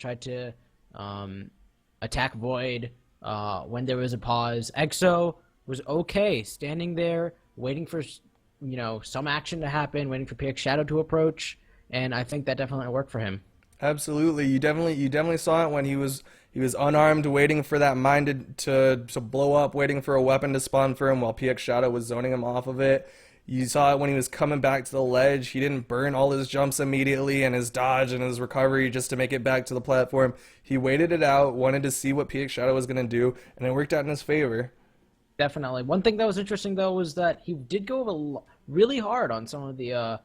tried to attack Void when there was a pause. EXO was okay standing there, waiting for some action to happen, waiting for PX Shadow to approach, and I think that definitely worked for him. Absolutely. You definitely saw it when he was unarmed, waiting for that mine to blow up, waiting for a weapon to spawn for him while PX Shadow was zoning him off of it. You saw it when he was coming back to the ledge. He didn't burn all his jumps immediately and his dodge and his recovery just to make it back to the platform. He waited it out, wanted to see what PX Shadow was going to do, and it worked out in his favor. Definitely. One thing that was interesting though was that he did go really hard on some of the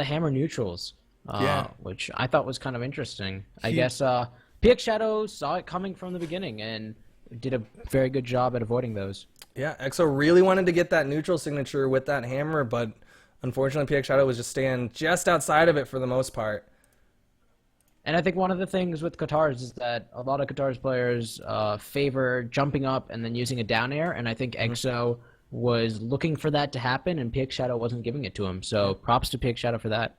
hammer neutrals, Yeah. which I thought was kind of interesting. I He guess PX Shadow saw it coming from the beginning and did a very good job at avoiding those. Yeah, EXO really wanted to get that neutral signature with that hammer, but unfortunately PX Shadow was just staying just outside of it for the most part. And I think one of the things with Katars is that a lot of Katars players favor jumping up and then using a down air, and I think EXO was looking for that to happen, and PX Shadow wasn't giving it to him. So props to PX Shadow for that.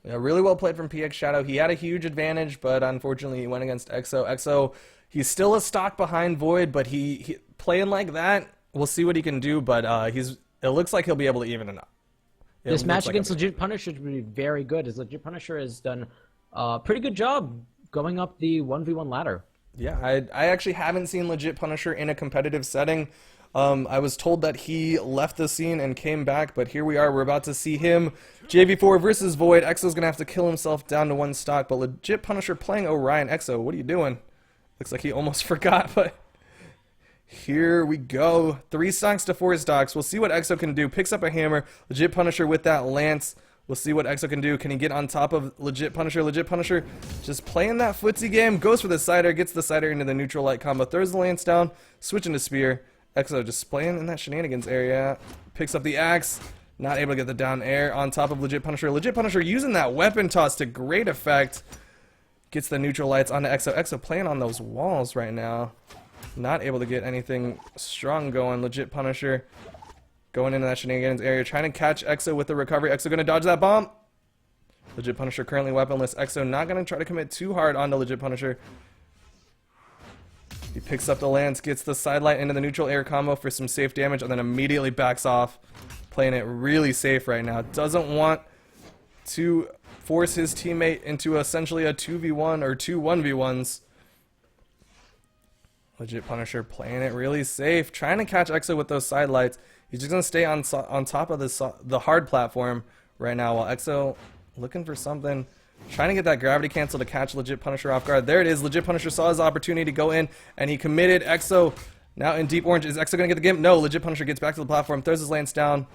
Yeah, really well played from PX Shadow. He had a huge advantage, but unfortunately he went against EXO. EXO, he's still a stock behind Void, but he playing like that, we'll see what he can do, but it looks like he'll be able to even it up. This match against Legit Punisher should be very good, as Legit Punisher has done a pretty good job going up the 1v1 ladder. Yeah, I actually haven't seen Legit Punisher in a competitive setting. I was told that he left the scene and came back, but here we are. We're about to see him. Jv4 versus Void. EXO's going to have to kill himself down to one stock, but Legit Punisher playing Orion. EXO, what are you doing? Looks like he almost forgot, but here we go. 3 stocks to 4 stocks. We'll see what EXO can do. Picks up a hammer. Legit Punisher with that lance. We'll see what EXO can do. Can he get on top of Legit Punisher? Legit Punisher just playing that footsie game. Goes for the cider. Gets the cider into the neutral light combo. Throws the lance down. Switching to spear. EXO just playing in that shenanigans area. Picks up the axe. Not able to get the down air on top of Legit Punisher. Legit Punisher using that weapon toss to great effect. Gets the neutral lights onto EXO. EXO playing on those walls right now. Not able to get anything strong going. Legit Punisher going into that shenanigans area. Trying to catch EXO with the recovery. EXO going to dodge that bomb. Legit Punisher currently weaponless. EXO not going to try to commit too hard onto Legit Punisher. He picks up the lance, gets the sidelight into the neutral air combo for some safe damage, and then immediately backs off. Playing it really safe right now. Doesn't want to force his teammate into essentially a 2v1 or 2 1v1s. Legit Punisher playing it really safe. Trying to catch EXO with those sidelights. He's just going to stay on top of the hard platform right now while EXO looking for something. Trying to get that gravity cancel to catch Legit Punisher off guard. There it is. Legit Punisher saw his opportunity to go in, and he committed. EXO now in deep orange. Is EXO going to get the gimp? No. Legit Punisher gets back to the platform, throws his lance down.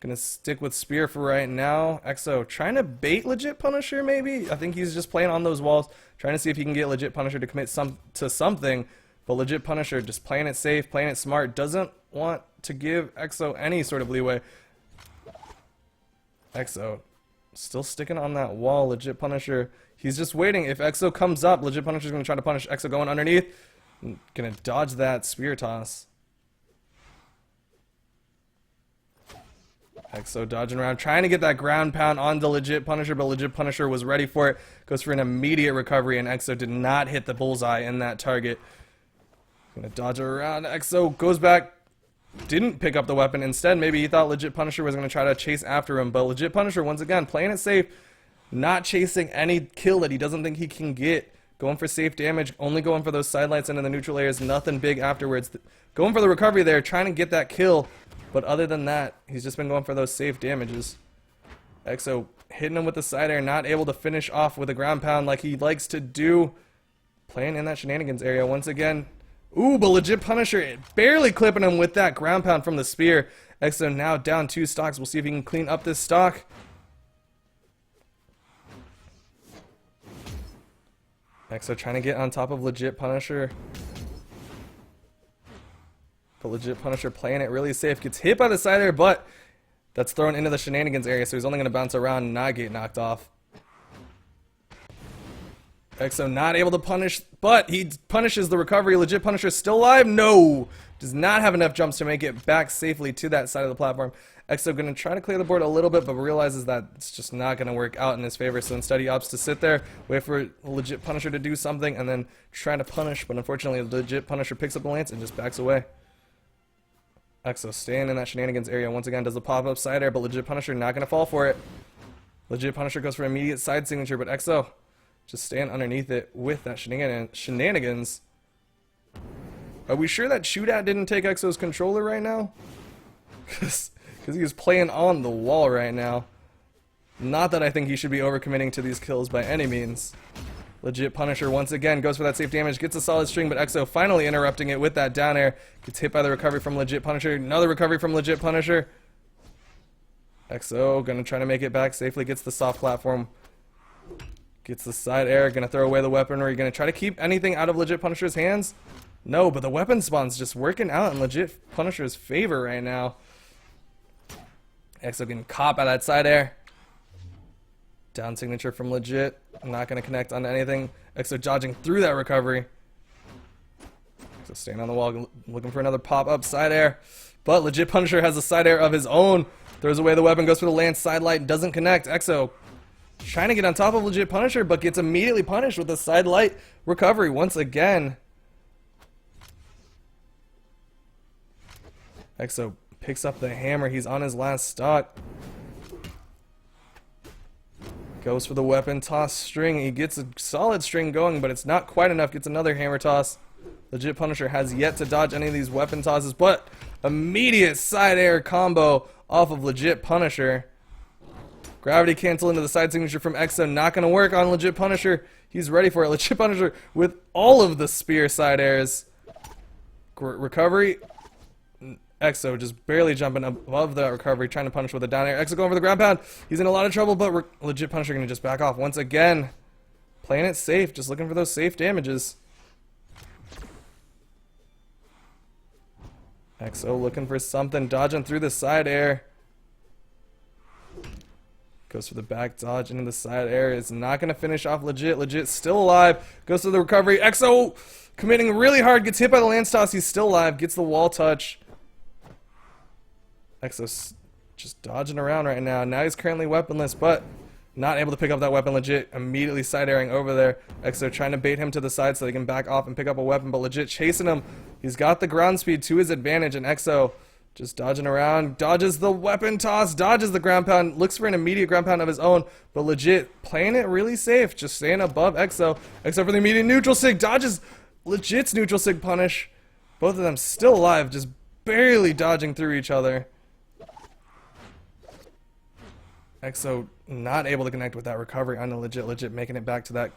Going to stick with spear for right now. EXO trying to bait Legit Punisher maybe? I think he's just playing on those walls, trying to see if he can get Legit Punisher to commit to something. But Legit Punisher just playing it safe, playing it smart. Doesn't want to give EXO any sort of leeway. EXO still sticking on that wall. Legit Punisher, he's just waiting. If EXO comes up, Legit Punisher's going to try to punish EXO going underneath. Going to dodge that spear toss. EXO dodging around, trying to get that ground pound on the Legit Punisher, but Legit Punisher was ready for it. Goes for an immediate recovery, and EXO did not hit the bullseye in that target. Going to dodge around. EXO goes back. Didn't pick up the weapon. Instead, maybe he thought Legit Punisher was going to try to chase after him. But Legit Punisher, once again, playing it safe. Not chasing any kill that he doesn't think he can get. Going for safe damage. Only going for those sidelights into the neutral areas. Nothing big afterwards. Going for the recovery there. Trying to get that kill. But other than that, he's just been going for those safe damages. EXO hitting him with the side air. Not able to finish off with a ground pound like he likes to do. Playing in that shenanigans area once again. Ooh, but Legit Punisher barely clipping him with that ground pound from the spear. EXO now down 2 stocks. We'll see if he can clean up this stock. EXO trying to get on top of Legit Punisher. But Legit Punisher playing it really safe. Gets hit by the side air, but that's thrown into the shenanigans area, so he's only going to bounce around and not get knocked off. Exo not able to punish, but he punishes the recovery. Legit Punisher still alive? No! Does not have enough jumps to make it back safely to that side of the platform. Exo going to try to clear the board a little bit, but realizes that it's just not going to work out in his favor. So instead he opts to sit there, wait for Legit Punisher to do something, and then try to punish. But unfortunately, Legit Punisher picks up the lance and just backs away. Exo staying in that shenanigans area. Once again, does the pop-up side air, but Legit Punisher not going to fall for it. Legit Punisher goes for immediate side signature, but Exo just staying underneath it with that shenanigans. Are we sure that Shootout didn't take Exo's controller right now? Because he is playing on the wall right now. Not that I think he should be overcommitting to these kills by any means. Legit Punisher once again goes for that safe damage, gets a solid string, but Exo finally interrupting it with that down air. Gets hit by the recovery from Legit Punisher. Another recovery from Legit Punisher. Exo gonna try to make it back safely, gets the soft platform. Gets the side air, gonna throw away the weapon, or are you gonna try to keep anything out of Legit Punisher's hands? No, but the weapon spawn's just working out in Legit Punisher's favor right now. Exo getting caught by that side air. Down signature from Legit. Not going to connect onto anything. Exo dodging through that recovery. Exo staying on the wall, looking for another pop-up side air. But Legit Punisher has a side air of his own. Throws away the weapon, goes for the lance side light, doesn't connect. Exo trying to get on top of Legit Punisher, but gets immediately punished with a side light recovery once again. Exo picks up the hammer. He's on his last stock. Goes for the weapon toss string. He gets a solid string going, but it's not quite enough. Gets another hammer toss. Legit Punisher has yet to dodge any of these weapon tosses, but immediate side air combo off of Legit Punisher. Gravity cancel into the side signature from Exo. Not going to work on Legit Punisher. He's ready for it. Legit Punisher with all of the spear side airs. Recovery. Exo just barely jumping above the recovery, trying to punish with a down air. Exo going for the ground pound. He's in a lot of trouble, but Legit Punisher going to just back off once again. Playing it safe, just looking for those safe damages. Exo looking for something, dodging through the side air. Goes for the back dodge into the side air. It's not going to finish off Legit. Legit still alive. Goes for the recovery. Exo committing really hard. Gets hit by the lance toss. He's still alive. Gets the wall touch. Exo's just dodging around right now. Now he's currently weaponless, but not able to pick up that weapon. Legit immediately side airing over there. Exo trying to bait him to the side so they can back off and pick up a weapon, but Legit chasing him. He's got the ground speed to his advantage, and Exo just dodging around, dodges the weapon toss, dodges the ground pound, looks for an immediate ground pound of his own, but Legit playing it really safe, just staying above Exo. Exo for the immediate neutral sig, dodges Legit's neutral sig punish. Both of them still alive, just barely dodging through each other. Exo not able to connect with that recovery on the Legit making it back to that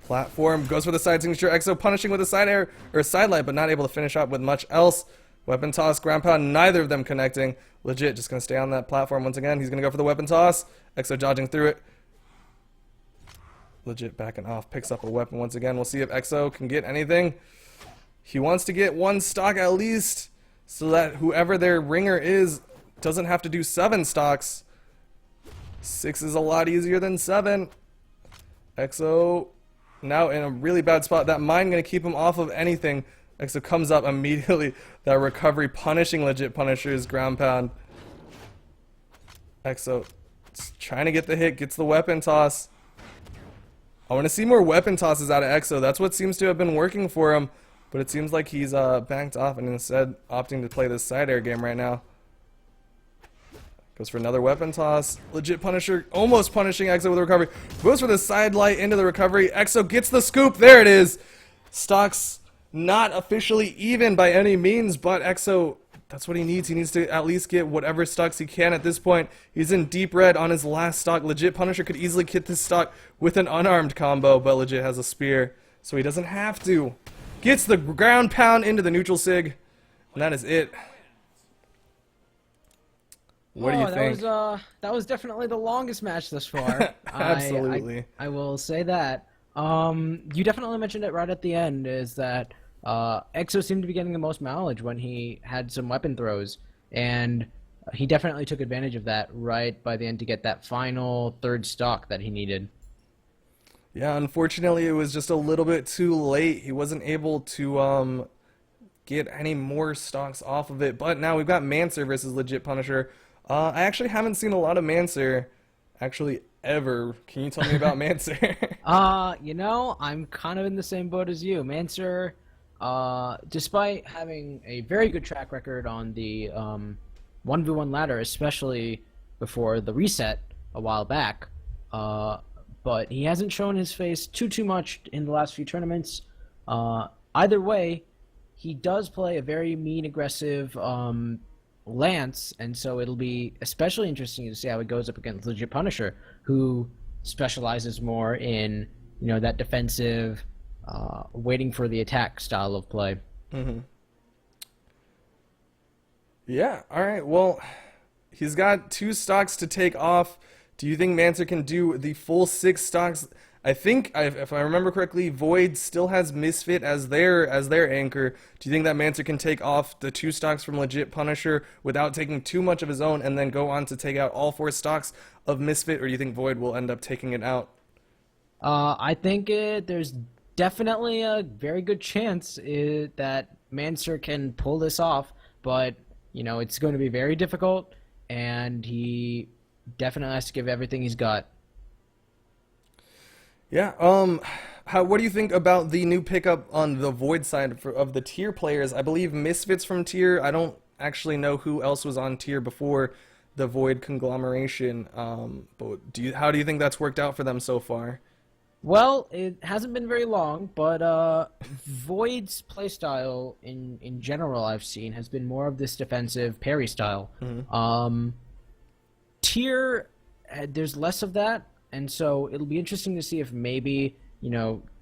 platform. Goes for the side signature. Exo punishing with a side air or side light, but not able to finish up with much else. Weapon toss, ground pound, neither of them connecting. Legit just going to stay on that platform once again. He's going to go for the weapon toss. Exo dodging through it. Legit backing off, picks up a weapon once again. We'll see if Exo can get anything. He wants to get one stock at least, so that whoever their ringer is doesn't have to do 7 stocks. 6 is a lot easier than 7. Exo now in a really bad spot. That mine going to keep him off of anything. Exo comes up immediately. That recovery punishing Legit Punisher's ground pound. Exo trying to get the hit. Gets the weapon toss. I want to see more weapon tosses out of Exo. That's what seems to have been working for him. But it seems like he's backed off and instead opting to play this side air game right now. Goes for another weapon toss. Legit Punisher almost punishing Exo with a recovery. Goes for the side light into the recovery. Exo gets the scoop. There it is. Stocks not officially even by any means, but Exo, that's what he needs. He needs to at least get whatever stocks he can at this point. He's in deep red on his last stock. Legit Punisher could easily get this stock with an unarmed combo, but Legit has a spear, so he doesn't have to. Gets the ground pound into the neutral sig, and that is it. What do you think? That was definitely the longest match thus far. Absolutely. I will say that. You definitely mentioned it right at the end, is that Exo seemed to be getting the most mileage when he had some weapon throws, and he definitely took advantage of that right by the end to get that final 3rd stock that he needed. Yeah, unfortunately, it was just a little bit too late. He wasn't able to get any more stocks off of it. But now we've got Mancer versus Legit Punisher. I actually haven't seen a lot of Mancer, actually ever. Can you tell me about Mancer? I'm kind of in the same boat as you. Mancer, despite having a very good track record on the 1v1 ladder, especially before the reset a while back, but he hasn't shown his face too much in the last few tournaments. Either way, he does play a very mean, aggressive Lance, and so it'll be especially interesting to see how it goes up against Legit Punisher, who specializes more in that defensive, waiting for the attack style of play. hmm Yeah, all right. Well, he's got 2 stocks to take off. Do you think Mancer can do the full 6 stocks? I think, if I remember correctly, Void still has Misfit as their anchor. Do you think that Mancer can take off the 2 stocks from Legit Punisher without taking too much of his own, and then go on to take out all 4 stocks of Misfit, or do you think Void will end up taking it out? I think there's definitely a very good chance that Mancer can pull this off, but it's going to be very difficult, and he definitely has to give everything he's got. Yeah. What do you think about the new pickup on the Void side of the tier players? I believe Misfits from tier. I don't actually know who else was on tier before the Void conglomeration. But how do you think that's worked out for them so far? Well, it hasn't been very long, but Void's playstyle in general I've seen has been more of this defensive parry style. Tier, there's less of that, and so it'll be interesting to see if maybe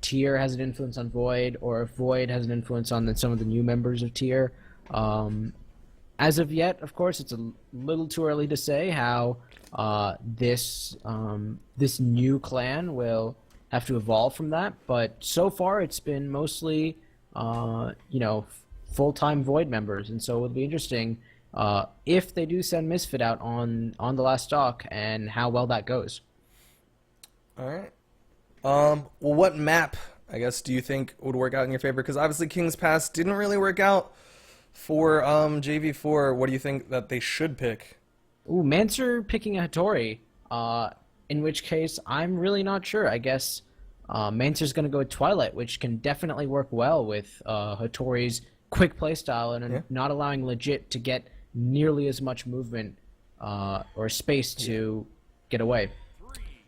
Tier has an influence on Void, or if Void has an influence on some of the new members of Tier. As of yet, of course, it's a little too early to say how this new clan will have to evolve from that. But so far, it's been mostly full-time Void members, and so it'll be interesting if they do send Misfit out on the last stock and how well that goes. All right. Well, what map, I guess, do you think would work out in your favor? Because obviously King's Pass didn't really work out for Jv4. What do you think that they should pick? Ooh, Mancer picking a Hattori. In which case, I'm really not sure. I guess Mancer's going to go with Twilight, which can definitely work well with Hattori's quick playstyle and not allowing Legit to get nearly as much movement or space to get away.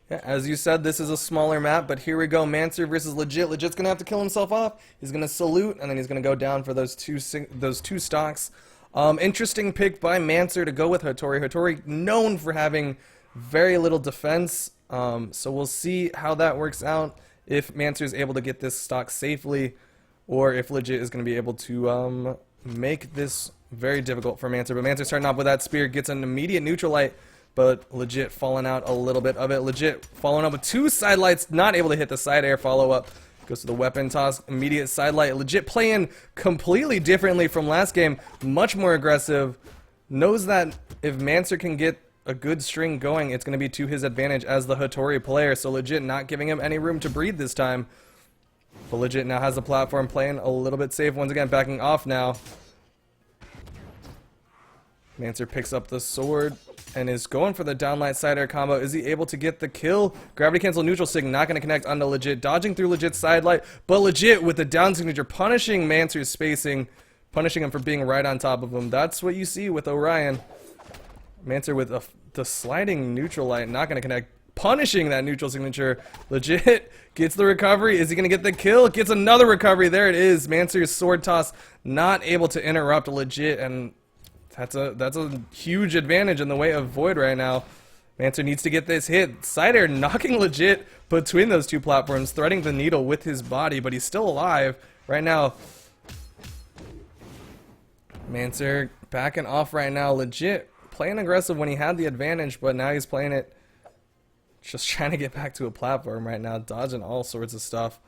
Yeah, as you said, this is a smaller map, but here we go. Mancer versus Legit. Legit's going to have to kill himself off. He's going to salute, and then he's going to go down for those two stocks. Interesting pick by Mancer to go with Hattori. Hattori known for having very little defense, so we'll see how that works out, if Mancer is able to get this stock safely, or if Legit is going to be able to make this very difficult for Mancer. But Mancer starting off with that spear, gets an immediate neutral light, but Legit falling out a little bit of it. Legit following up with 2 side lights, not able to hit the side air follow-up. Goes to the weapon toss, immediate side light. Legit playing completely differently from last game, much more aggressive. Knows that if Mancer can get a good string going, it's going to be to his advantage as the Hattori player. So Legit not giving him any room to breathe this time. But Legit now has the platform, playing a little bit safe. Once again, backing off now. Mancer picks up the sword and is going for the downlight side air combo. Is he able to get the kill? Gravity cancel neutral sig, not going to connect onto Legit. Dodging through Legit's side light, but Legit with the down signature, punishing Mancer's spacing, punishing him for being right on top of him. That's what you see with Orion. Mancer with the sliding neutral light, not going to connect, punishing that neutral signature. Legit gets the recovery. Is he going to get the kill? Gets another recovery. There it is. Mancer's sword toss not able to interrupt Legit, and that's a huge advantage in the way of Void right now. Mancer needs to get this hit. Side air knocking Legit between those 2 platforms, threading the needle with his body, but he's still alive right now. Mancer backing off right now. Legit playing aggressive when he had the advantage, but now he's playing it just trying to get back to a platform right now, dodging all sorts of stuff.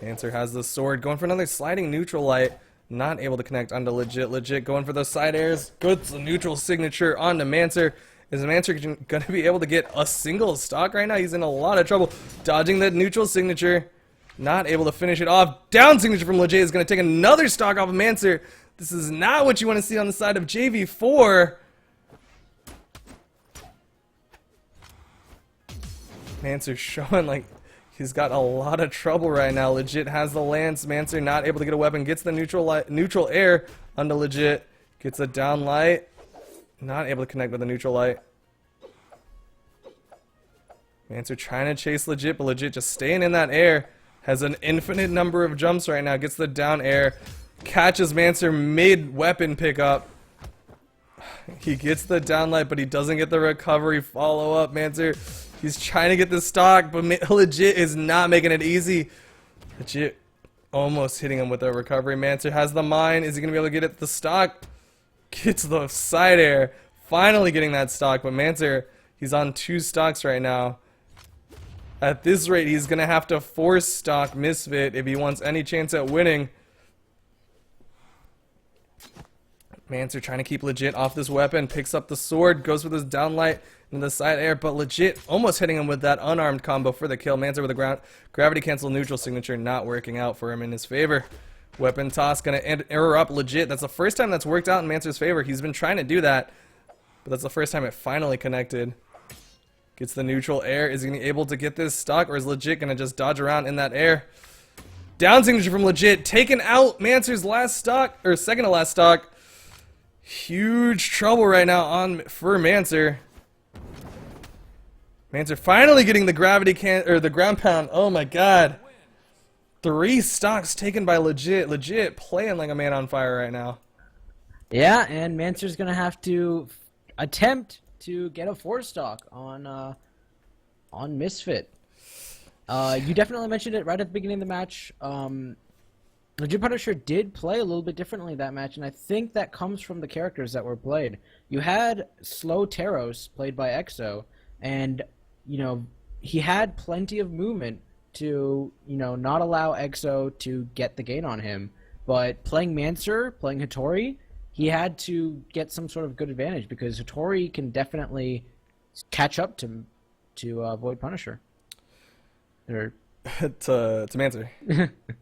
Mancer has the sword, going for another sliding neutral light. Not able to connect onto Legit. Legit going for those side airs. Good neutral signature onto Mancer. Is Mancer going to be able to get a single stock right now? He's in a lot of trouble. Dodging that neutral signature. Not able to finish it off. Down signature from Legit is going to take another stock off of Mancer. This is not what you want to see on the side of Jv4. Mancer showing like he's got a lot of trouble right now. Legit has the lance. Mancer not able to get a weapon. Gets the neutral air onto Legit. Gets a down light. Not able to connect with the neutral light. Mancer trying to chase Legit, but Legit just staying in that air. Has an infinite number of jumps right now. Gets the down air. Catches Mancer mid-weapon pickup. He gets the down light, but he doesn't get the recovery follow-up. Mancer, he's trying to get the stock, but Legit is not making it easy. Legit almost hitting him with a recovery. Mancer has the mine. Is he going to be able to get it the stock? Gets the side air. Finally getting that stock, but Mancer, he's on 2 stocks right now. At this rate, he's going to have to force stock Misfit if he wants any chance at winning. Mancer trying to keep Legit off this weapon. Picks up the sword. Goes with his downlight into the side air. But Legit almost hitting him with that unarmed combo for the kill. Mancer with a gravity cancel neutral signature. Not working out for him in his favor. Weapon toss going to interrupt Legit. That's the first time that's worked out in Mancer's favor. He's been trying to do that. But that's the first time it finally connected. Gets the neutral air. Is he able to get this stock, or is Legit going to just dodge around in that air? Down signature from Legit. Taking out Mancer's last stock, or second to last stock. Huge trouble right now for Mancer. Mancer finally getting the the ground pound. Oh my god. 3 stocks taken by Legit. Legit playing like a man on fire right now. Yeah, and Mancer's going to have to attempt to get a 4 stock on Misfit. You definitely mentioned it right at the beginning of the match. Legit Punisher did play a little bit differently that match, and I think that comes from the characters that were played. You had slow Teros played by Exo, and he had plenty of movement to not allow Exo to get the gain on him. But playing Mancer, playing Hattori, he had to get some sort of good advantage because Hattori can definitely catch up to Void Punisher. Or to Mancer.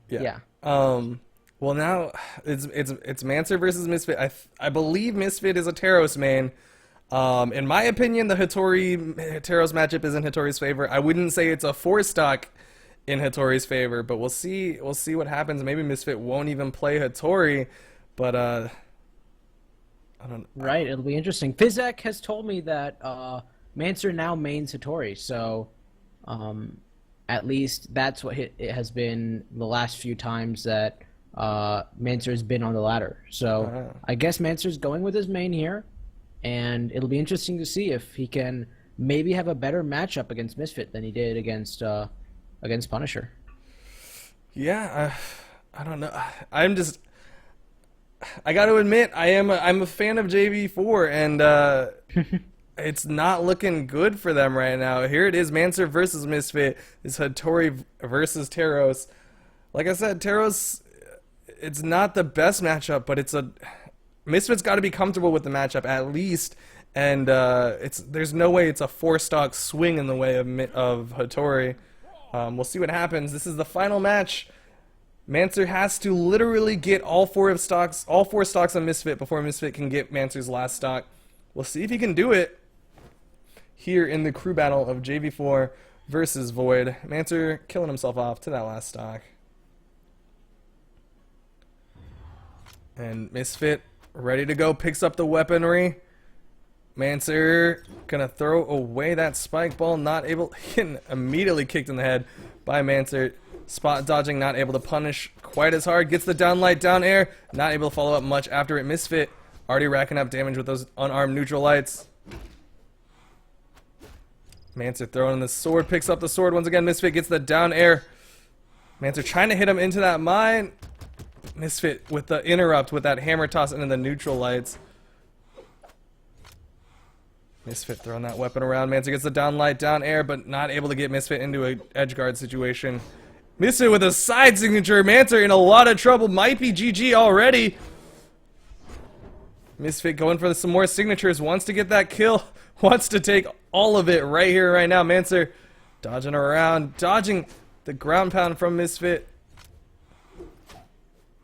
Yeah. Well, now it's Mancer versus Misfit. I believe Misfit is a Teros main. In my opinion, the Hattori Teros matchup is in Hattori's favor. I wouldn't say it's a 4 stock in Hattori's favor, but we'll see what happens. Maybe Misfit won't even play Hattori, but I don't know. Right, it'll be interesting. Fizek has told me that Mancer now mains Hattori, so at least that's what it has been the last few times that Mancer has been on the ladder. So I guess Mancer's going with his main here, and it'll be interesting to see if he can maybe have a better matchup against Misfit than he did against Punisher. Yeah, I don't know. I got to admit, I'm a fan of Jv4, and it's not looking good for them right now. Here it is, Mancer versus Misfit. It's Hattori versus Teros. Like I said, Teros, it's not the best matchup, but Misfit's got to be comfortable with the matchup at least, and there's no way it's a 4 stock swing in the way of Hattori. We'll see what happens. This is the final match. Mancer has to literally get all 4 stocks on Misfit before Misfit can get Mancer's last stock. We'll see if he can do it here in the crew battle of Jv4 versus Void. Mancer killing himself off to that last stock. And Misfit ready to go, picks up the weaponry. Mancer gonna throw away that spike ball, not able, getting immediately kicked in the head by Mancer. Spot dodging, not able to punish quite as hard. Gets the downlight, down air, not able to follow up much after it. Misfit already racking up damage with those unarmed neutral lights. Mancer throwing the sword, picks up the sword once again. Misfit gets the down air. Mancer trying to hit him into that mine. Misfit with the interrupt with that hammer toss into the neutral lights. Misfit throwing that weapon around. Mancer gets the downlight, down air, but not able to get Misfit into an edge guard situation. Misfit with a side signature. Mancer in a lot of trouble. Might be GG already. Misfit going for some more signatures. Wants to get that kill. Wants to take all of it right here, right now. Mancer dodging around. Dodging the ground pound from Misfit.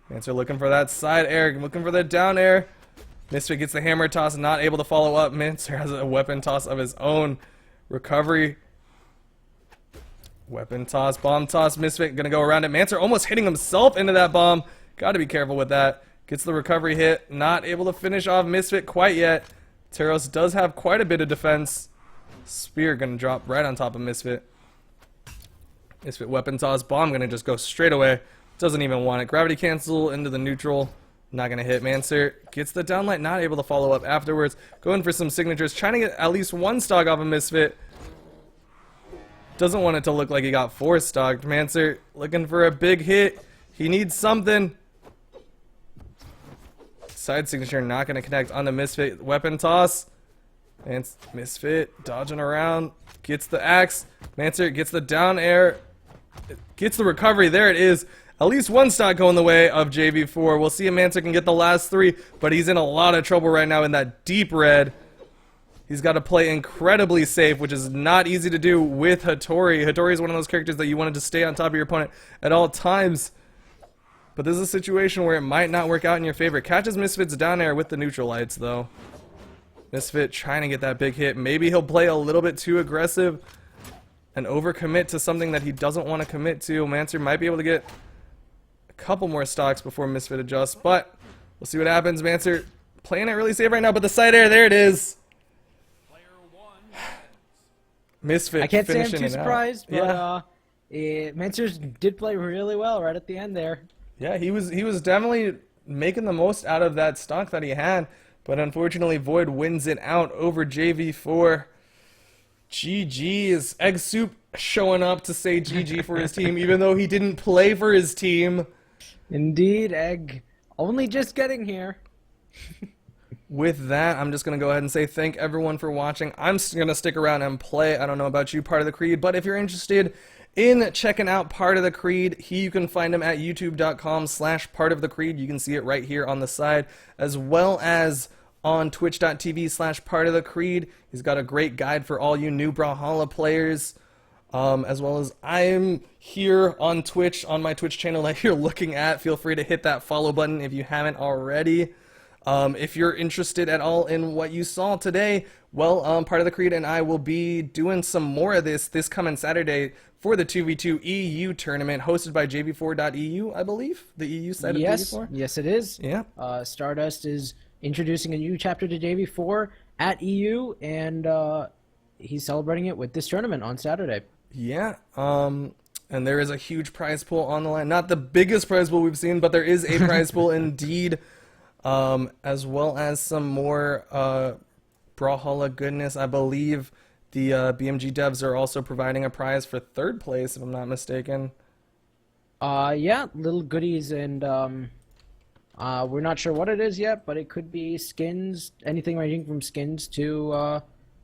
Mancer looking for that side air. Looking for the down air. Misfit gets the hammer toss. Not able to follow up. Mancer has a weapon toss of his own. Recovery. Weapon toss. Bomb toss. Misfit going to go around it. Mancer almost hitting himself into that bomb. Got to be careful with that. Gets the recovery hit. Not able to finish off Misfit quite yet. Teros does have quite a bit of defense. Spear going to drop right on top of Misfit. Misfit weapon toss. Bomb going to just go straight away. Doesn't even want it. Gravity cancel into the neutral. Not going to hit. Mancer gets the downlight. Not able to follow up afterwards. Going for some signatures. Trying to get at least one stock off of Misfit. Doesn't want it to look like he got 4 stocked. Mancer looking for a big hit. He needs something. Side signature not going to connect on the Misfit. Weapon toss. And Misfit dodging around. Gets the axe. Mancer gets the down air. Gets the recovery. There it is. At least one stock going the way of Jv4. We'll see if Mancer can get the last 3, but he's in a lot of trouble right now in that deep red. He's got to play incredibly safe, which is not easy to do with Hattori. Hattori is one of those characters that you wanted to stay on top of your opponent at all times. But this is a situation where it might not work out in your favor. Catches Misfit's down air with the neutral lights, though. Misfit trying to get that big hit. Maybe he'll play a little bit too aggressive and overcommit to something that he doesn't want to commit to. Mancer might be able to get a couple more stocks before Misfit adjusts, but we'll see what happens. Mancer playing it really safe right now, but the side air, there it is. Misfit. I can't say I'm finishing too it out. surprised, but Yeah. Mancer did play really well right at the end there. Yeah, he was definitely making the most out of that stock that he had, but unfortunately Void wins it out over Jv4. GG's. Egg Soup showing up to say GG for his team, even though he didn't play for his team. Indeed, Egg. Only just getting here. With that, I'm just going to go ahead and say thank everyone for watching. I'm going to stick around and play. I don't know about you, Part of the Creed, but if you're interested in checking out Part of the Creed, you can find him at youtube.com/partofthecreed. You can see it right here on the side, as well as on twitch.tv/partofthecreed. He's got a great guide for all you new Brawlhalla players, as well as I'm here on Twitch, on my Twitch channel that you're looking at. Feel free to hit that follow button if you haven't already. If you're interested at all in what you saw today, well, Part of the Creed and I will be doing some more of this coming Saturday for the 2v2 EU tournament hosted by Jv4.eu, I believe, the EU side of Jv4. Yes, it is. Yeah. Stardust is introducing a new chapter to Jv4 at EU, and he's celebrating it with this tournament on Saturday. Yeah. And there is a huge prize pool on the line. Not the biggest prize pool we've seen, but there is a prize pool indeed. As well as some more Brawlhalla goodness. I believe the BMG devs are also providing a prize for 3rd place, if I'm not mistaken. Yeah, little goodies, and we're not sure what it is yet, but it could be skins, anything ranging from skins to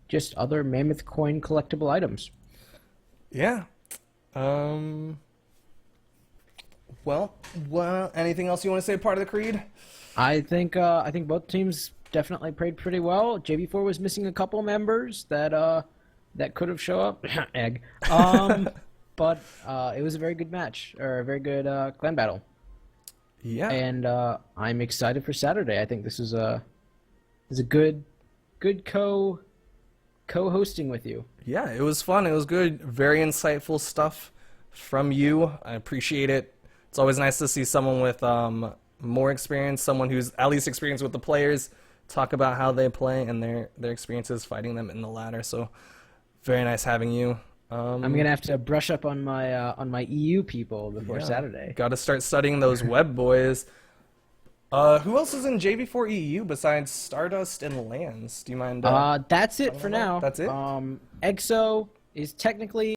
just other Mammoth Coin collectible items. Yeah. Well, anything else you want to say, Part of the Creed? I think both teams definitely played pretty well. Jv4 was missing a couple members that could have shown up. Egg. But it was a very good match, or a very good clan battle. Yeah. And I'm excited for Saturday. I think this is a good co-hosting with you. Yeah, it was fun. It was good. Very insightful stuff from you. I appreciate it. It's always nice to see someone with more experience, someone who's at least experienced with the players, talk about how they play and their experiences fighting them in the ladder. So very nice having you. I'm gonna have to brush up on my EU people before Saturday. Got to start studying those web boys. Who else is in Jv4 EU besides Stardust and Lands? Do you mind? That's it for now. That's it? EXO is technically